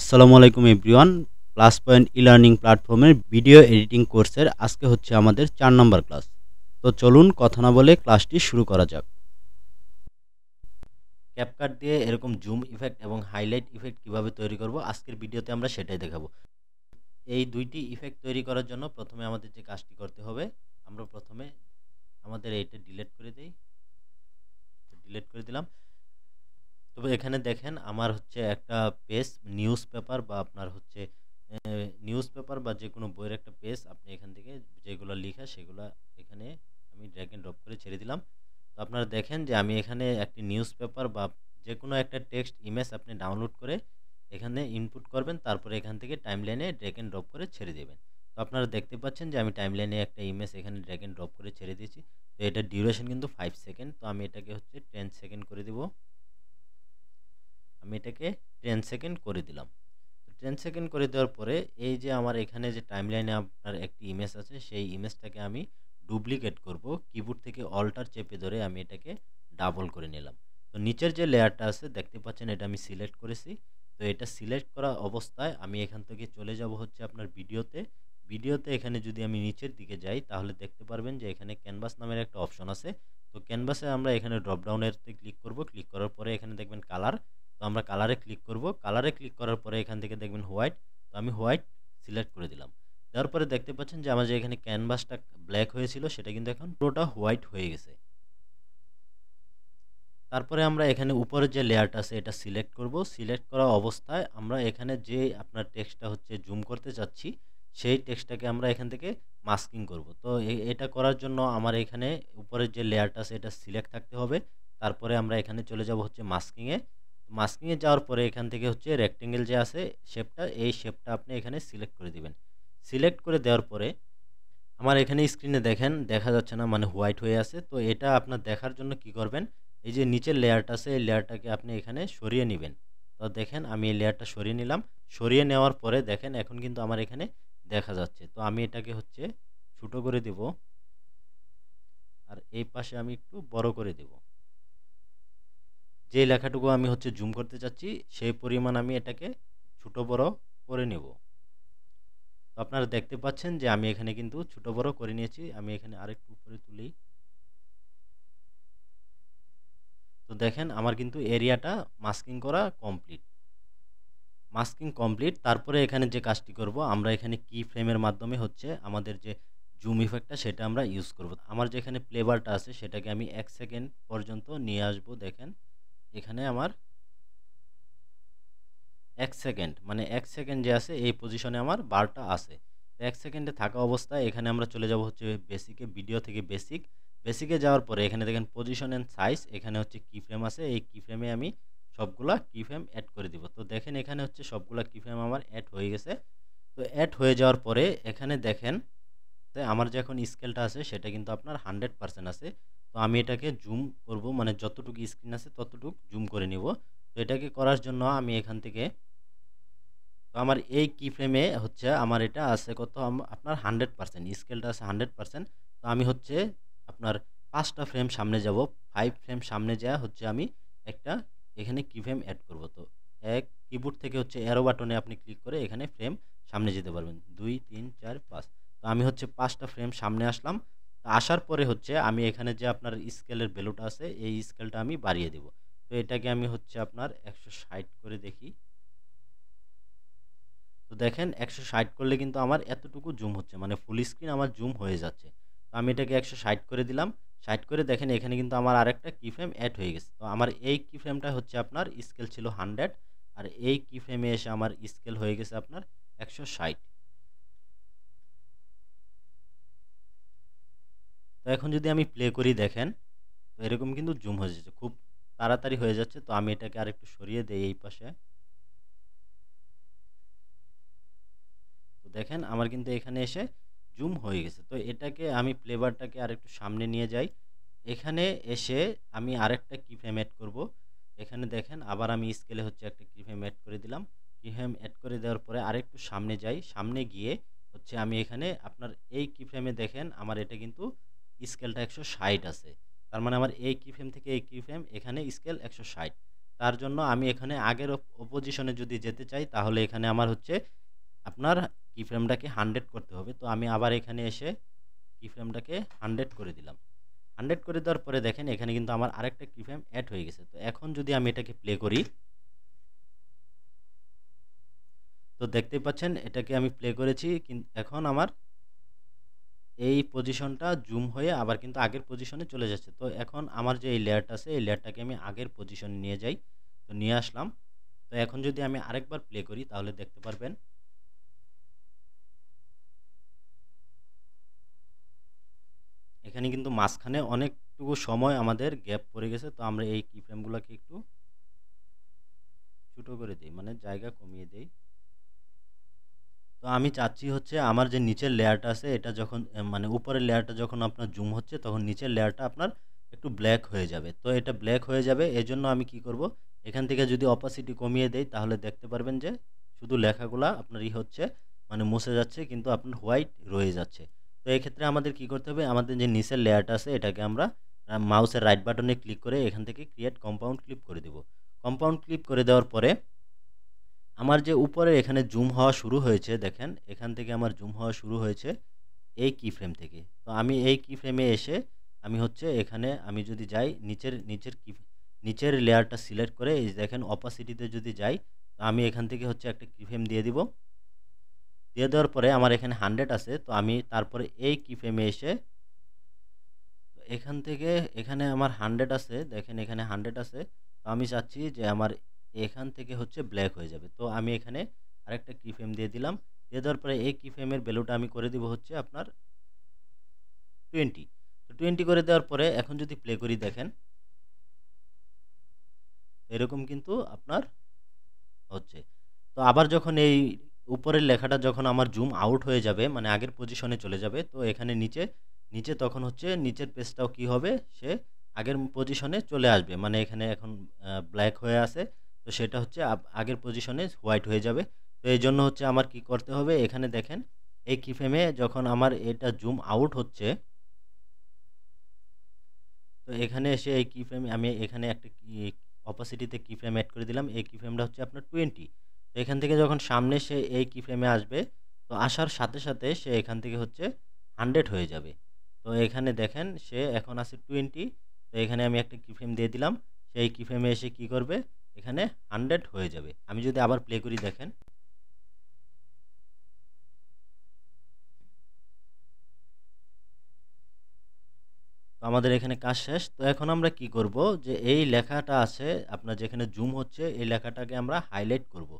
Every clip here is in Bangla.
আসসালামু আলাইকুম এভরিওয়ান। প্লাস পয়েন্ট ই-লার্নিং প্ল্যাটফর্মের ভিডিও এডিটিং কোর্সের আজকে হচ্ছে আমাদের ৪ নম্বর ক্লাস। তো চলুন কথা না বলে ক্লাসটি শুরু করা যাক। ক্যাপকাট দিয়ে এরকম জুম ইফেক্ট এবং হাইলাইট ইফেক্ট কিভাবে তৈরি করব আজকের ভিডিওতে আমরা সেটাই দেখাবো। এই দুইটি ইফেক্ট তৈরি করার জন্য প্রথমে আমাদের যে কাজটি করতে হবে, আমরা প্রথমে আমাদের এইটা ডিলিট করে দেই। ডিলিট করে দিলাম। তবে এখানে দেখেন আমার হচ্ছে একটা পেজ নিউজ পেপার বা আপনার হচ্ছে নিউজ পেপার বা যে কোনো বইয়ের একটা পেজ আপনি এখান থেকে যেগুলো লেখা সেগুলো এখানে আমি ড্র্যাগ এন্ড ড্রপ করে ছেড়ে দিলাম। তো আপনারা দেখেন যে আমি এখানে একটি নিউজ পেপার বা যে কোনো একটা টেক্সট ইমেজ আপনি ডাউনলোড করে এখানে ইনপুট করবেন, তারপরে এখান থেকে টাইমলাইনে ড্র্যাগ এন্ড ড্রপ করে ছেড়ে দেবেন। তো আপনারা দেখতে পাচ্ছেন যে আমি টাইমলাইনে একটা ইমেজ এখানে ড্র্যাগ এন্ড ড্রপ করে ছেড়ে দিয়েছি। তো এটার ডিউরেশন কিন্তু 5 সেকেন্ড। তো আমি এটাকে হচ্ছে 10 সেকেন্ড করে দিব। আমি এটাকে 10 সেকেন্ড করে দিলাম। 10 সেকেন্ড করে দেওয়ার পরে এই যে আমার এখানে যে টাইমলাইনে আপনার একটি ইমেজ আছে, সেই ইমেজটাকে আমি ডুপ্লিকেট করব। কিবোর্ড থেকে অল্টার চেপে ধরে আমি এটাকে ডাবল করে নিলাম। তো নিচের যে লেয়ারটা আছে দেখতে পাচ্ছেন, এটা আমি সিলেক্ট করেছি। তো এটা সিলেক্ট করা অবস্থায় আমি এখান থেকে চলে যাব হচ্ছে আপনার ভিডিওতে। ভিডিওতে এখানে যদি আমি নিচের দিকে যাই তাহলে দেখতে পারবেন যে এখানে ক্যানভাস নামের একটা অপশন আছে। তো ক্যানভাসে আমরা এখানে ড্রপডাউনেরতে ক্লিক করব। ক্লিক করার পরে এখানে দেখবেন কালার। তো আমরা কালারে ক্লিক করব। কালারে ক্লিক করার পরে এখান থেকে দেখবেন হোয়াইট। তো আমি হোয়াইট সিলেক্ট করে দিলাম। দেওয়ার পরে দেখতে পাচ্ছেন যে আমার যে এখানে ক্যানভাসটা ব্ল্যাক হয়েছিল সেটা কিন্তু এখন পুরোটা হোয়াইট হয়ে গেছে। তারপরে আমরা এখানে উপরের যে লেয়ারটা আছে এটা সিলেক্ট করব। সিলেক্ট করা অবস্থায় আমরা এখানে যে আপনার টেক্সটটা হচ্ছে জুম করতে চাচ্ছি সেই টেক্সটটাকে আমরা এখান থেকে মাস্কিং করব। তো এটা করার জন্য আমার এখানে উপরের যে লেয়ারটা আছে এটা সিলেক্ট থাকতে হবে। তারপরে আমরা এখানে চলে যাব হচ্ছে মাস্কিংয়ে। মাস্কিংয়ে যাওয়ার পরে এখান থেকে হচ্ছে রেক্টেঙ্গেল যে আছে শেপটা, এই শেপটা আপনি এখানে সিলেক্ট করে দিবেন। সিলেক্ট করে দেওয়ার পরে আমার এখানে স্ক্রিনে দেখেন দেখা যাচ্ছে না, মানে হোয়াইট হয়ে আছে। তো এটা আপনার দেখার জন্য কি করবেন, এই যে নিচের লেয়ারটা আছে এই লেয়ারটাকে আপনি এখানে সরিয়ে নেবেন। তো দেখেন আমি এই লেয়ারটা সরিয়ে নিলাম। সরিয়ে নেওয়ার পরে দেখেন এখন কিন্তু আমার এখানে দেখা যাচ্ছে। তো আমি এটাকে হচ্ছে ছোট করে দেব, আর এই পাশে আমি একটু বড় করে দেব। যে লেখাটুকু আমি হচ্ছে জুম করতে চাচ্ছি সেই পরিমাণ আমি এটাকে ছোট বড় করে নেব। তো আপনারা দেখতে পাচ্ছেন যে আমি এখানে কিন্তু ছোট বড় করে নিয়েছি। আমি এখানে আরেকটু উপরে তুলি। তো দেখেন আমার কিন্তু এরিয়াটা মাস্কিং করা কমপ্লিট। Masking complete. তারপরে এখানে যে কাজটি করব, আমরা এখানে কি ফ্রেমের মাধ্যমে হচ্ছে আমাদের যে জুম ইফেক্টটা সেটা আমরা ইউজ করব। আমার যেখানে প্লেবারটা আছে সেটাকে আমি 1 সেকেন্ড পর্যন্ত নিয়ে আসব। দেখেন এখানে আমার 1 সেকেন্ড, মানে 1 সেকেন্ড যে আছে এই পজিশনে আমার বারটা আছে। তো 1 সেকেন্ডে থাকা অবস্থায় এখানে আমরা চলে যাব হচ্ছে বেসিকে। ভিডিও থেকে বেসিকে যাওয়ার পরে এখানে দেখেন পজিশন এন্ড সাইজ, এখানে হচ্ছে কি ফ্রেম আছে। এই কি ফ্রেমে আমি সবগুলা কি ফ্রেম অ্যাড করে দিব। তো দেখেন এখানে হচ্ছে সবগুলা কি ফ্রেম আমার অ্যাড হয়ে গেছে। তো অ্যাড হয়ে যাওয়ার পরে এখানে দেখেন আমার যে এখন স্কেলটা আছে সেটা কিন্তু আপনার 100% আছে। তো আমি এটাকে জুম করব, মানে যতটুকু স্ক্রিন আছে ততটুকু জুম করে নিব। তো এটাকে করার জন্য আমি এখান থেকে, তো আমার এই কি ফ্রেমে হচ্ছে আমার এটা আছে কত, আপনার 100% স্কেলটা আছে 100%। তো আমি হচ্ছে আপনার 5টা ফ্রেম সামনে যাব। 5 ফ্রেম সামনে যা হচ্ছে আমি একটা এখানে কি ফ্রেম অ্যাড করব। তো এক কিবোর্ড থেকে হচ্ছে অ্যারো বাটনে আপনি ক্লিক করে এখানে ফ্রেম সামনে যেতে পারবেন। 2 3 4 5। তো আমি হচ্ছে 5টা ফ্রেম সামনে আসলাম। তো আসার পরে হচ্ছে আমি এখানে যে আপনার স্কেলের ভ্যালুটা আছে এই স্কেলটা আমি বাড়িয়ে দেব। তো এটাকে আমি হচ্ছে আপনার 160 করে দেখি। তো দেখেন 160 করলে কিন্তু আমার এতটুকু জুম হচ্ছে, মানে ফুল স্ক্রিন আমার জুম হয়ে যাচ্ছে। তো আমি এটাকে 160 করে দিলাম। 60 করে দেখেন এখানে কিন্তু আমার আরেকটা কি ফ্রেম অ্যাড হয়ে গেছে। তো আমার এই কি ফ্রেমটা হচ্ছে আপনার স্কেল ছিল 100, আর এই কি ফ্রেমে এসে আমার স্কেল হয়ে গেছে আপনার 160। তো এখন যদি আমি প্লে করি দেখেন, তো এরকম কিন্তু জুম হয়ে যাচ্ছে, খুব তাড়াতাড়ি হয়ে যাচ্ছে। তো আমি এটাকে আরেকটু সরিয়ে দেই এই পাশে। তো দেখেন আমার কিন্তু এখানে এসে জুম হয়ে গেছে। তো এটাকে আমি প্লেবারটাকে আরেকটু সামনে নিয়ে যাই। এখানে এসে আমি আরেকটা কি ফ্রেম অ্যাড করব। এখানে দেখেন আবার আমি স্কেলে হচ্ছে একটা কি ফ্রেম অ্যাড করে দিলাম। কি ফ্রেম অ্যাড করে দেওয়ার পরে আরেকটু সামনে যাই। সামনে গিয়ে হচ্ছে আমি এখানে আপনার এই কি ফ্রেমে দেখেন আমার এটা কিন্তু স্কেলটা 160 আছে। তার মানে আমার এই কি ফ্রেম থেকে এই কি ফ্রেম এখানে স্কেল 160। তার জন্য আমি এখানে আগের পজিশনে যদি যেতে চাই তাহলে এখানে আমার হচ্ছে আপনার কি ফ্রেমটাকে 100 করতে হবে। তো আমি আবার এখানে এসে কি ফ্রেমটাকে 100 করে দিলাম। 100 করে দেওয়ার পরে দেখেন এখানে কিন্তু আমার আরেকটা কি ফ্রেম অ্যাড হয়ে গেছে। তো এখন যদি আমি এটাকে প্লে করি, তো দেখতেই পাচ্ছেন এটাকে আমি প্লে করেছি, কিন্তু এখন আমার এই পজিশনটা জুম হয়ে আবার কিন্তু আগের পজিশনে চলে যাচ্ছে। তো এখন আমার যে এই লেয়ারটা আছে এই লেয়ারটাকে আমি আগের পজিশনে নিয়ে যাই। তো নিয়ে আসলাম। তো এখন যদি আমি আরেকবার প্লে করি তাহলে দেখতে পারবেন এখানে কিন্তু মাঝখানে অনেকটুকু সময় আমাদের গ্যাপ পড়ে গেছে। তো আমরা এই কি ফ্রেমগুলোকে একটু ছোটো করে দিই, মানে জায়গা কমিয়ে দেই। তো আমি চাচ্ছি হচ্ছে আমার যে নিচের লেয়ারটা আছে এটা যখন মানে উপরের লেয়ারটা যখন আপনার জুম হচ্ছে তখন নিচের লেয়ারটা আপনার একটু ব্ল্যাক হয়ে যাবে। তো এটা ব্ল্যাক হয়ে যাবে, এজন্য আমি কি করব, এখান থেকে যদি অপাসিটি কমিয়ে দেই তাহলে দেখতে পারবেন যে শুধু লেখাগুলা আপনার হচ্ছে মানে মুছে যাচ্ছে, কিন্তু আপনার হোয়াইট রয়ে যাচ্ছে। তো এই ক্ষেত্রে আমাদের কি করতে হবে, আমাদের যে নিচের লেয়ারটা আছে এটাকে আমরা মাউসের রাইট বাটনে ক্লিক করে এখান থেকে ক্রিয়েট কম্পাউন্ড ক্লিপ করে দেব। কম্পাউন্ড ক্লিপ করে দেওয়ার পরে আমার যে উপরে এখানে জুম হওয়া শুরু হয়েছে, দেখেন এখান থেকে আমার জুম হওয়া শুরু হয়েছে এই কি ফ্রেম থেকে। তো আমি এই কি ফ্রেমে এসে আমি হচ্ছে এখানে আমি যদি যাই নিচের লেয়ারটা সিলেক্ট করে এই দেখেন অপাসিটিতে যদি যাই, তো আমি এখান থেকে হচ্ছে একটা কি ফ্রেম দিয়ে দিব। দিয়ে দেওয়ার পরে আমার এখানে 100 আছে, তো আমি তারপরে এই কি ফ্রেমে এসে এখান থেকে এখানে আমার 100 আছে, দেখেন এখানে 100 আছে। তো আমি চাচ্ছি যে আমার এখান থেকে হচ্ছে ব্ল্যাক হয়ে যাবে। তো আমি এখানে আরেকটা কি ফ্রেম দিয়ে দিলাম। দিয়ে দেওয়ার পরে এই কি ফ্রেমের ভ্যালুটা আমি করে দিব হচ্ছে আপনার 20। তো 20 করে দেওয়ার পরে এখন যদি প্লে করি দেখেন এরকম কিন্তু আপনার হচ্ছে। তো আবার যখন এই উপরের লেখাটা যখন আমার জুম আউট হয়ে যাবে মানে আগের পজিশনে চলে যাবে, তো এখানে নিচে নিচে তখন হচ্ছে নিচের পেজটাও কি হবে, সে আগের পজিশনে চলে আসবে। মানে এখানে এখন ব্ল্যাক হয়ে আছে, তো সেটা হচ্ছে আগের পজিশনে হোয়াইট হয়ে যাবে। তো এই জন্য হচ্ছে আমার কি করতে হবে, এখানে দেখেন এই কি ফ্রেমে যখন আমার এটা জুম আউট হচ্ছে, তো এখানে এসে এই কি ফ্রেম আমি এখানে একটা কি অপাসিটিতে কি ফ্রেম অ্যাড করে দিলাম। এই কি ফ্রেমটা হচ্ছে আপনার 20। তো এখান থেকে যখন সামনে সে এই কি ফ্রেমে আসবে, তো আসার সাথে সাথে সে এখান থেকে হচ্ছে 100 হয়ে যাবে। তো এখানে দেখেন সে এখন আছে 20। তো এখানে আমি একটা কি ফ্রেম দিয়ে দিলাম, সেই কি ফ্রেমে এসে কি করবে, এখানে 100 হয়ে যাবে। আমি যদি আবার প্লে করি দেখেন, তো আমাদের এখানে কাজ শেষ। তো এখন আমরা কি করব, যে এই লেখাটা আছে আপনার যেখানে জুম হচ্ছে এই লেখাটাকে আমরা হাইলাইট করব।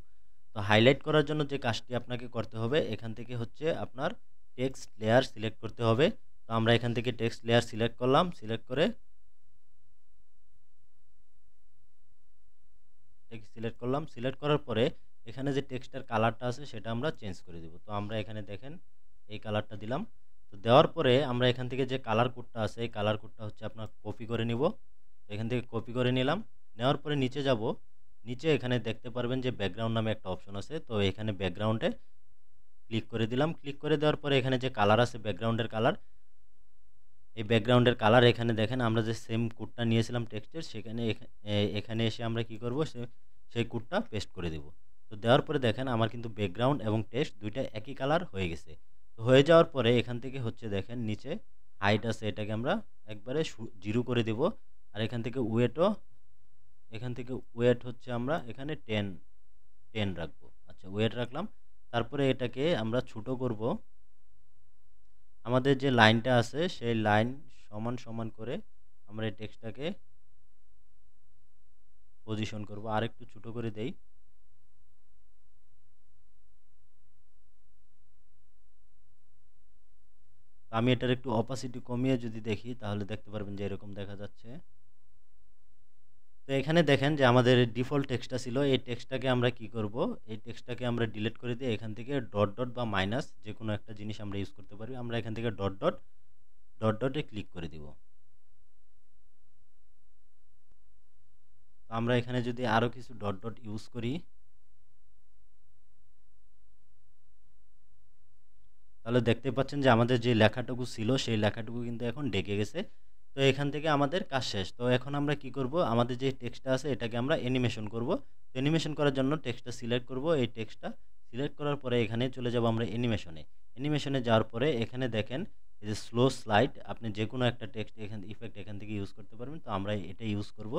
তো হাইলাইট করার জন্য যে কাজটি আপনাকে করতে হবে, এখান থেকে হচ্ছে আপনার টেক্সট লেয়ার সিলেক্ট করতে হবে। তো আমরা এখান থেকে টেক্সট লেয়ার সিলেক্ট করলাম, সিলেক্ট করে টেক্সট সিলেক্ট করলাম, সিলেক্ট করার পরে এখানে যে টেক্সটের কালারটা আছে সেটা আমরা চেঞ্জ করে দেব। তো আমরা এখানে দেখেন এই কালারটা দিলাম। তো দেওয়ার পরে আমরা এখান থেকে যে কালার কোডটা আছে এই কালার কোডটা হচ্ছে আপনার কপি করে নিব। এখান থেকে কপি করে নিলাম। নেওয়ার পরে নিচে যাব, নিচে এখানে দেখতে পারবেন যে ব্যাকগ্রাউন্ড নামে একটা অপশন আছে। তো এখানে ব্যাকগ্রাউন্ডে ক্লিক করে দিলাম। ক্লিক করে দেওয়ার পরে এখানে যে কালার আছে ব্যাকগ্রাউন্ডের কালার, এই ব্যাকগ্রাউন্ডের কালার এখানে দেখেন আমরা যে সেম কোডটা নিয়েছিলাম টেক্সটের, সেখানে এখানে এসে আমরা কি করব, সেই কোডটা পেস্ট করে দেব। তো দেওয়ার পরে দেখেন আমার কিন্তু ব্যাকগ্রাউন্ড এবং টেক্সট দুইটা একই কালার হয়ে গেছে। তো হয়ে যাওয়ার পরে এখান থেকে হচ্ছে দেখেন নিচে হাইট আছে, এটাকে আমরা একবারে 0 করে দেব। আর এখান থেকে ওয়েট হচ্ছে আমরা এখানে 10 রাখবো। আচ্ছা, ওয়েট রাখলাম। তারপরে এটাকে আমরা ছোট করব। আমাদের যে লাইনটা আছে সেই লাইন সমান সমান করে আমরা এই টেক্সটটাকে পজিশন করব। আর একটু ছোট করে দেই। আমি এটার একটু অপাসিটি কমিয়ে যদি দেখি তাহলে দেখতে পারবেন যে এরকম দেখা যাচ্ছে। তো এখানে দেখেন যে আমাদের ডিফল্ট টেক্সটটা ছিল, এই টেক্সটটাকে আমরা কি করব, এই টেক্সটটাকে আমরা ডিলিট করে দিয়ে এখান থেকে ডট ডট বা মাইনাস যে কোনো একটা জিনিস আমরা ইউজ করতে পারি। আমরা এখান থেকে ডট ডটে ক্লিক করে দিব। তো আমরা এখানে যদি আরও কিছু ডট ডট ইউজ করি তাহলে দেখতে পাচ্ছেন যে আমাদের যে লেখাটুকু ছিল সেই লেখাটুকু কিন্তু এখন ঢেকে গেছে। তো এখান থেকে আমাদের কাজ শেষ। তো এখন আমরা কি করব, আমাদের যে টেক্সটটা আছে এটাকে আমরা অ্যানিমেশন করব। তো অ্যানিমেশন করার জন্য টেক্সটটা সিলেক্ট করব। এই টেক্সটটা সিলেক্ট করার পরে এখানে চলে যাব আমরা অ্যানিমেশনে। অ্যানিমেশনে যাওয়ার পরে এখানে দেখেন এই যে স্লো স্লাইড, আপনি যে কোনো একটা টেক্সট এখান ইফেক্ট এখান থেকে ইউজ করতে পারবেন। তো আমরা এটা ইউজ করব।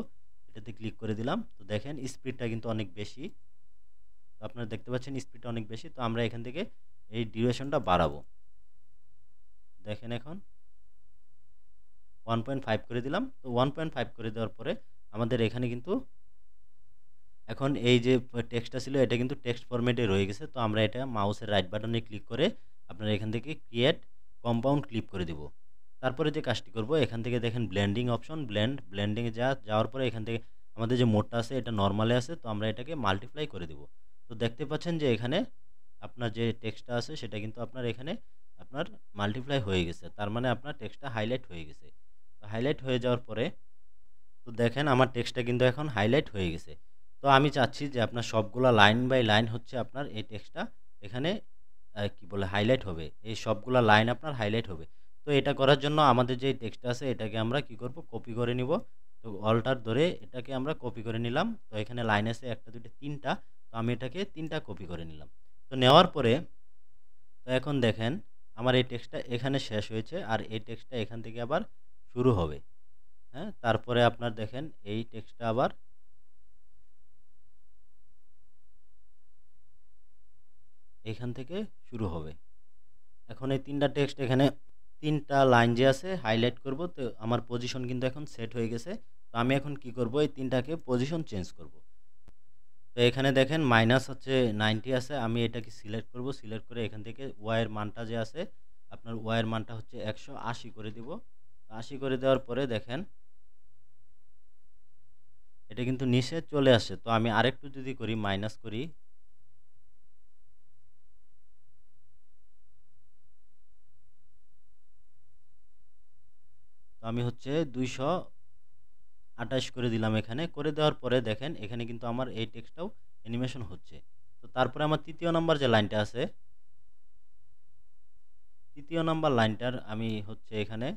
এটাতে ক্লিক করে দিলাম। তো দেখেন স্পিডটা কিন্তু অনেক বেশি। তো আপনারা দেখতে পাচ্ছেন স্পিডটা অনেক বেশি। তো আমরা এখান থেকে এই ডিউরেশনটা বাড়াবো। দেখেন এখন 1.5 করে দিলাম। তো 1.5 করে দেওয়ার পরে আমাদের এখানে কিন্তু এখন এই যে টেক্সটটা ছিল এটা কিন্তু টেক্সট ফরম্যাটে রয়ে গেছে। তো আমরা এটা মাউসের রাইট বাটনে ক্লিক করে আপনারা এখান থেকে ক্রিয়েট কম্পাউন্ড ক্লিক করে দিব। তারপরে যে কাজটি করব, এখান থেকে দেখেন ব্লেন্ডিং অপশন, ব্লেন্ডিংয়ে যাওয়ার পরে এখান থেকে আমাদের যে মোডটা আছে এটা নর্মালে আছে। তো আমরা এটাকে মাল্টিপ্লাই করে দিব। তো দেখতে পাচ্ছেন যে এখানে আপনার যে টেক্সটটা আছে সেটা কিন্তু আপনার এখানে আপনার মাল্টিপ্লাই হয়ে গেছে। তার মানে আপনার টেক্সটটা হাইলাইট হয়ে গেছে। তো হাইলাইট হয়ে যাওয়ার পরে তো দেখেন আমার টেক্সটটা কিন্তু এখন হাইলাইট হয়ে গেছে। তো আমি চাচ্ছি যে আপনার সবগুলা লাইন বাই লাইন হচ্ছে আপনার এই টেক্সটটা এখানে কি বলে হাইলাইট হবে। এই সবগুলা লাইন আপনার হাইলাইট হবে। তো এটা করার জন্য আমাদের যে টেক্সটটা আছে এটাকে আমরা কি করব, কপি করে নিব। তো অল্টার ধরে এটাকে আমরা কপি করে নিলাম। তো এখানে লাইন আছে 1 2 3 টা। তো আমি এটাকে 3টা কপি করে নিলাম। তো নেওয়ার পরে তো এখন দেখেন আমার এই টেক্সটটা এখানে শেষ হয়েছে আর এই টেক্সটটা এখান থেকে আবার শুরু হবে। হ্যাঁ, তারপরে আপনার দেখেন এই টেক্সটটা আবার এখান থেকে শুরু হবে। এখন এই 3টা টেক্সট এখানে 3টা লাইন যে আছে হাইলাইট করব। তো আমার পজিশন কিন্তু এখন সেট হয়ে গেছে। তো আমি এখন কি করব, এই 3টাকে পজিশন চেঞ্জ করব। তো এখানে দেখেন মাইনাস হচ্ছে 90 আছে। আমি এটাকে সিলেক্ট করব। সিলেক্ট করে এখান থেকে ওয়াই এর মানটা যে আছে আপনার ওয়াই এর মানটা হচ্ছে 180 করে দিব। 80 করে দেওয়ার পরে দেখেন এটা কিন্তু নিচে চলে আসে। তো আমি আরেকটু যদি করি, মাইনাস করি, তো আমি হচ্ছে 228 করে দিলাম। এখানে করে দেওয়ার পরে দেখেন এখানে কিন্তু আমার এই টেক্সটটাও অ্যানিমেশন হচ্ছে। তো তারপরে আমার তৃতীয় নাম্বার যে লাইনটা আছে, তৃতীয় নাম্বার লাইনটার আমি হচ্ছে এখানে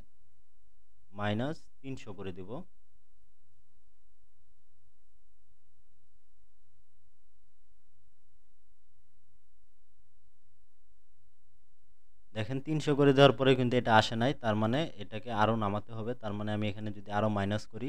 -300 করে দেব। দেখেন 300 করে দেওয়ার পরে কিন্তু এটা আসে নাই। তার মানে এটাকে আরও নামাতে হবে। তার মানে আমি এখানে যদি আরও মাইনাস করি,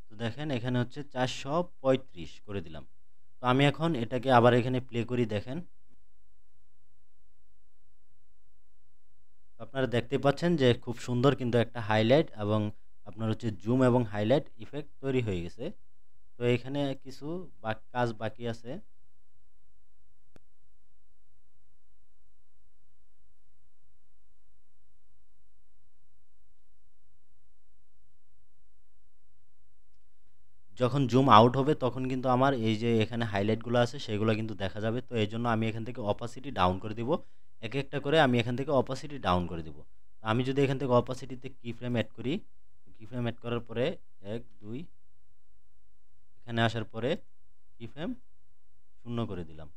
তো দেখেন এখানে হচ্ছে 435 করে দিলাম। তো আমি এখন এটাকে আবার এখানে প্লে করি। দেখেন আপনারা দেখতে পাচ্ছেন যে খুব সুন্দর কিন্তু একটা হাইলাইট এবং আপনার হচ্ছে জুম এবং হাইলাইট ইফেক্ট তৈরি হয়ে গেছে। তো এখানে কিছু কাজ বাকি আছে। যখন জুম আউট হবে তখন কিন্তু আমার এই যে এখানে হাইলাইটগুলো আছে সেগুলো কিন্তু দেখা যাবে। তো এই জন্য আমি এখান থেকে অপাসিটি ডাউন করে দিব। এক একটা করে আমি এখান থেকে অপাসিটি ডাউন করে দিব। আমি যদি এখান থেকে অপাসিটিতে কি ফ্রেম অ্যাড করি, কি ফ্রেম অ্যাড করার পরে 1 2 এখানে আসার পরে কি ফ্রেম 0 করে দিলাম।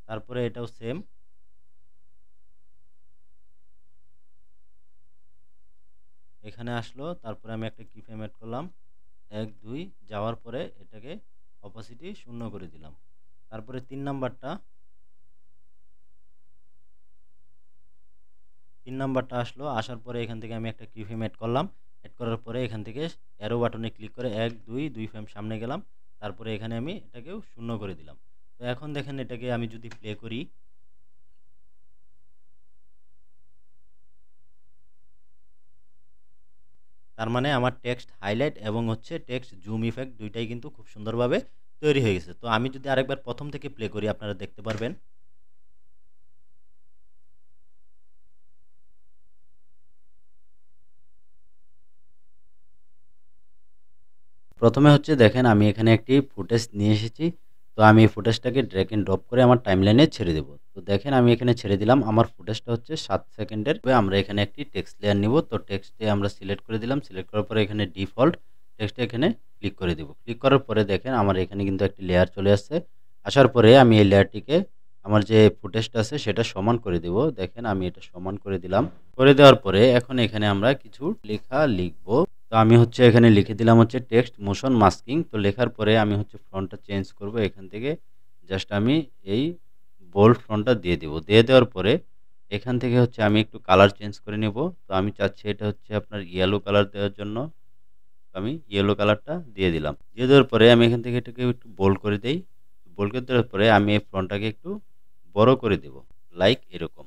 তারপরে এটাও সেম এখানে আসলো। তারপরে আমি একটা কি ফ্রেম অ্যাড করলাম 1 2 যাওয়ার পরে এটাকে অপাসিটি 0 করে দিলাম। তারপরে 3 নাম্বারটা আসলো। আসার পরে এখান থেকে আমি একটা কি ফ্রেম অ্যাড করলাম। অ্যাড করার পরে এখান থেকে অ্যারো বাটনে ক্লিক করে 1 2 ফ্রেম সামনে গেলাম। তারপরে এখানে আমি এটাকেও 0 করে দিলাম। তো এখন দেখেন এটাকে আমি যদি প্লে করি, তার মানে আমার টেক্সট হাইলাইট এবং হচ্ছে টেক্সট জুম ইফেক্ট দুইটাই কিন্তু খুব সুন্দরভাবে তৈরি হয়ে গেছে। তো আমি যদি আরেকবার প্রথম থেকে প্লে করি আপনারা দেখতে পারবেন। প্রথমে হচ্ছে দেখেন আমি এখানে একটি ফুটেজ নিয়ে এসেছি। তো আমি এই ফুটেজটাকে ড্র্যাগ এন্ড ড্রপ করে আমার টাইমলাইনে ছেড়ে দেব। তো দেখেন আমি এখানে ছেড়ে দিলাম। আমার ফুটেজটা হচ্ছে 7 সেকেন্ডের। আমরা এখানে একটি টেক্সট লেয়ার নিব। তো টেক্সটে আমরা সিলেক্ট করে দিলাম। সিলেক্ট করার পরে এখানে ডিফল্ট টেক্সটে এখানে ক্লিক করে দিব। ক্লিক করার পরে দেখেন আমার এখানে কিন্তু একটি লেয়ার চলে আসছে। আসার পরে আমি এই লেয়ারটিকে আমার যে ফুটেজটা আছে সেটা সমান করে দিব। দেখেন আমি এটা সমান করে দিলাম। করে দেওয়ার পরে এখন এখানে আমরা কিছু লেখা লিখব। তো আমি হচ্ছে এখানে লিখে দিলাম হচ্ছে টেক্সট মোশন মাস্কিং। তো লেখার পরে আমি হচ্ছে ফন্টটা চেঞ্জ করব। এখান থেকে জাস্ট আমি এই বোল্ড ফন্টটা দিয়ে দিব। দিয়ে দেওয়ার পরে এখান থেকে হচ্ছে আমি একটু কালার চেঞ্জ করে নেব। তো আমি চাচ্ছি এটা হচ্ছে আপনার ইয়েলো কালার দেওয়ার জন্য। আমি ইয়েলো কালারটা দিয়ে দিলাম। দিয়ে দেওয়ার পরে আমি এখান থেকে এটাকে একটু বোল্ড করে দেই। বোল্ড করে দেওয়ার পরে আমি এই ফন্টটাকে একটু বড় করে দেব। লাইক এরকম।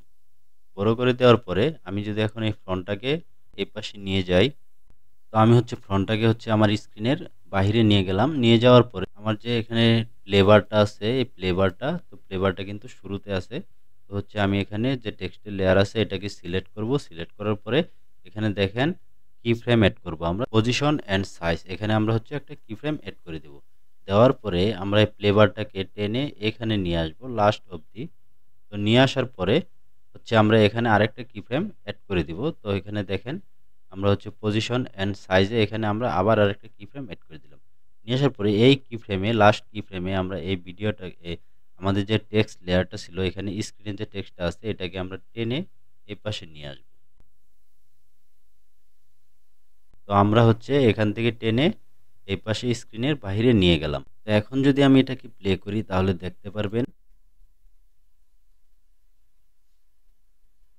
বড় করে দেওয়ার পরে আমি যদি এখন এই ফন্টটাকে এই পাশে নিয়ে যাই, তো আমি হচ্ছে ফন্টটাকে হচ্ছে আমার স্ক্রিনের বাহিরে নিয়ে গেলাম। নিয়ে যাওয়ার পরে আমার যে এখানে প্লে বারটা আছে, এই প্লে বারটা, তো প্লে বারটা কিন্তু শুরুতে আছে। তো হচ্ছে আমি এখানে যে টেক্সটের লেয়ার আছে এটাকে সিলেক্ট করব। সিলেক্ট করার পরে এখানে দেখেন কি ফ্রেম এড করব আমরা। পজিশন অ্যান্ড সাইজ এখানে আমরা হচ্ছে একটা কি ফ্রেম এড করে দেব। দেওয়ার পরে আমরা এই প্লে বারটাকে টেনে এখানে নিয়ে আসব লাস্ট অবধি। তো নিয়ে আসার পরে হচ্ছে আমরা এখানে আরেকটা কি ফ্রেম এড করে দিব। তো এখানে দেখেন আমরা হচ্ছে পজিশন অ্যান্ড সাইজে এখানে আমরা আবার আরেকটা কি ফ্রেম এড করে দিলাম। নিয়ে আসার পরে এই কি ফ্রেমে লাস্ট কি ফ্রেমে আমরা এই ভিডিওটা আমাদের যে টেক্সট লেয়ারটা ছিল এখানে স্ক্রিনে যে টেক্সটটা আছে এটাকে আমরা টেনে এই পাশে নিয়ে আসব। তো আমরা হচ্ছে এখান থেকে টেনে এই পাশে স্ক্রিনের বাইরে নিয়ে গেলাম। তো এখন যদি আমি এটাকে প্লে করি তাহলে দেখতে পারবেন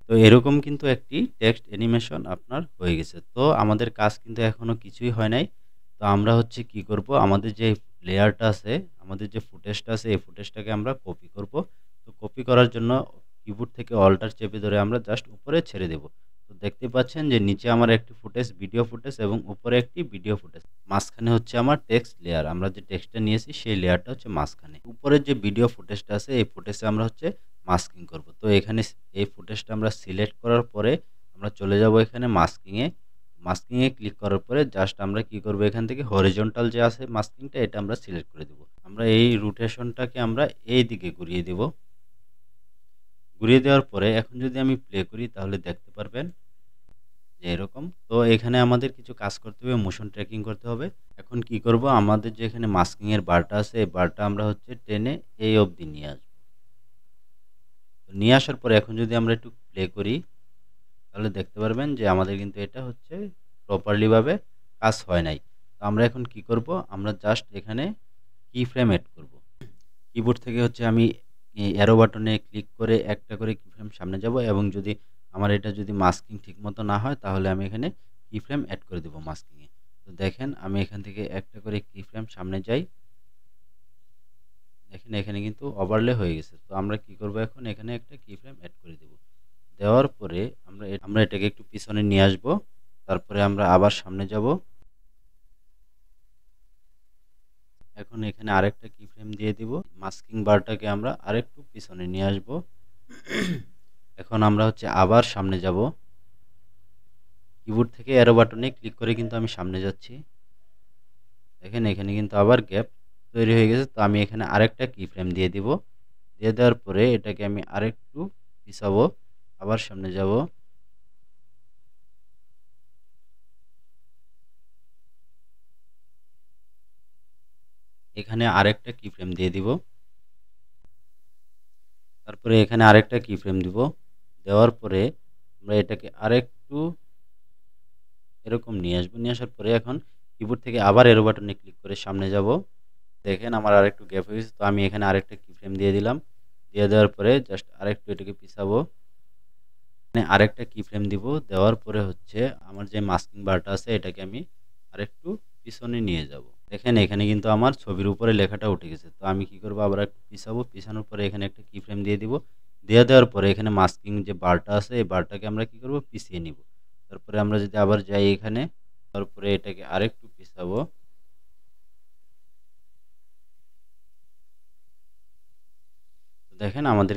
তো এরকম কিন্তু একটি টেক্সট অ্যানিমেশন আপনার হয়ে গেছে। তো আমাদের কাজ কিন্তু এখনো কিছুই হয় নাই। তো আমরা হচ্ছে কি করব, আমাদের যে লেয়ারটা আছে, আমাদের যে ফুটেজটা আছে এই ফুটেজটাকে আমরা কপি করব। তো কপি করার জন্য কিবোর্ড থেকে অল্টার চেপে ধরে আমরা জাস্ট উপরে ছেড়ে দেব। তো দেখতে পাচ্ছেন যে নিচে আমার একটি ফুটেজ, ভিডিও ফুটেজ এবং উপরে একটি ভিডিও ফুটেজ। মাঝখানে হচ্ছে আমার টেক্সট লেয়ার। আমরা যে টেক্সটটা নিয়েছি সেই লেয়ারটা হচ্ছে মাঝখানে। উপরের যে ভিডিও ফুটেজটা আছে এই ফুটেজে আমরা হচ্ছে মাস্কিং করব। তো এখানে এই ফুটেজটা আমরা সিলেক্ট করার পরে আমরা চলে যাব এখানে মাস্কিংয়ে। মাস্কিংয়ে ক্লিক করার পরে জাস্ট আমরা কি করব, এখান থেকে হরিজন্টাল যে আছে মাস্কিংটা এটা আমরা সিলেক্ট করে দেব। আমরা এই রোটেশনটাকে আমরা এই দিকে ঘুরিয়ে দেব। ঘুরিয়ে দেওয়ার পরে এখন যদি আমি প্লে করি তাহলে দেখতে পারবেন যে এরকম। তো এখানে আমাদের কিছু কাজ করতে হবে, মোশন ট্র্যাকিং করতে হবে। এখন কি করব, আমাদের যে এখানে মাস্কিংয়ের বারটা আছে এই বারটা আমরা হচ্ছে টেনে এই অবধি নিয়ে আসব। নিয়ে আসার পরে এখন যদি আমরা একটু প্লে করি তাহলে দেখতে পারবেন যে আমাদের কিন্তু এটা হচ্ছে প্রপারলি ভাবে কাজ হয় নাই। তো আমরা এখন কি করব, আমরা জাস্ট এখানে কি ফ্রেম এড করব। কিবোর্ড থেকে হচ্ছে আমি অ্যারো বাটনে ক্লিক করে একটা করে কি ফ্রেম সামনে যাব এবং যদি আমার এটা যদি মাস্কিং ঠিকমতো না হয় তাহলে আমি এখানে কি ফ্রেম অ্যাড করে দেব মাস্কিংয়ে। তো দেখেন আমি এখান থেকে একটা করে কি ফ্রেম সামনে যাই, দেখেন এখানে কিন্তু ওভারলে হয়ে গেছে। তো আমরা কি করব, এখন এখানে একটা কি ফ্রেম অ্যাড করে দেব। দেওয়ার পরে আমরা এটাকে একটু পিছনে নিয়ে আসব। তারপরে আমরা আবার সামনে যাব। এখন এখানে আরেকটা কি ফ্রেম দিয়ে দিব। মাস্কিং বারটাকে আমরা আরেকটু পিছনে নিয়ে আসব। এখন আমরা হচ্ছে আবার সামনে যাব। কিবোর্ড থেকে অ্যারো বাটনে ক্লিক করে কিন্তু আমি সামনে যাচ্ছি। দেখেন এখানে কিন্তু আবার গ্যাপ তৈরি হয়ে গেছে। তো আমি এখানে আরেকটা কি ফ্রেম দিয়ে দিব। দিয়ে দেওয়ার পরে এটাকে আমি আরেকটু পিছাবো, আবার সামনে যাব। এখানে আরেকটা কি ফ্রেম দিয়ে দিব। তারপরে এখানে আরেকটা কি ফ্রেম দিব। দেওয়ার পরে আমরা এটাকে আরেকটু এরকম নিয়ে আসবো। নিয়ে আসার পরে এখন কিবোর্ড থেকে আবার এরো বাটনে ক্লিক করে সামনে যাব। দেখেন আমার আরেকটু গ্যাপ হয়ে গেছে। তো আমি এখানে আরেকটা কি ফ্রেম দিয়ে দিলাম। দিয়ে দেওয়ার পরে জাস্ট আরেকটু এটাকে পিছাবো। এখানে আরেকটা কি ফ্রেম দিব। দেওয়ার পরে হচ্ছে আমার যে মাস্কিং বারটা আছে এটাকে আমি আরেকটু পিছনে নিয়ে যাব। দেখেন এখানে কিন্তু আমার ছবির উপরে লেখাটা উঠে গেছে। তো আমি কি করব, আবার একটু পিছাবো। পিছানোর পরে এখানে একটা কি ফ্রেম দিয়ে দিব। দিয়ে দেওয়ার পরে এখানে মাস্কিং যে বারটা আছে এই বারটাকে আমরা কি করব, পিছিয়ে নিব। তারপরে আমরা যদি আবার যাই এখানে, তারপরে এটাকে আরেকটু পিছাবো। দেখেন আমাদের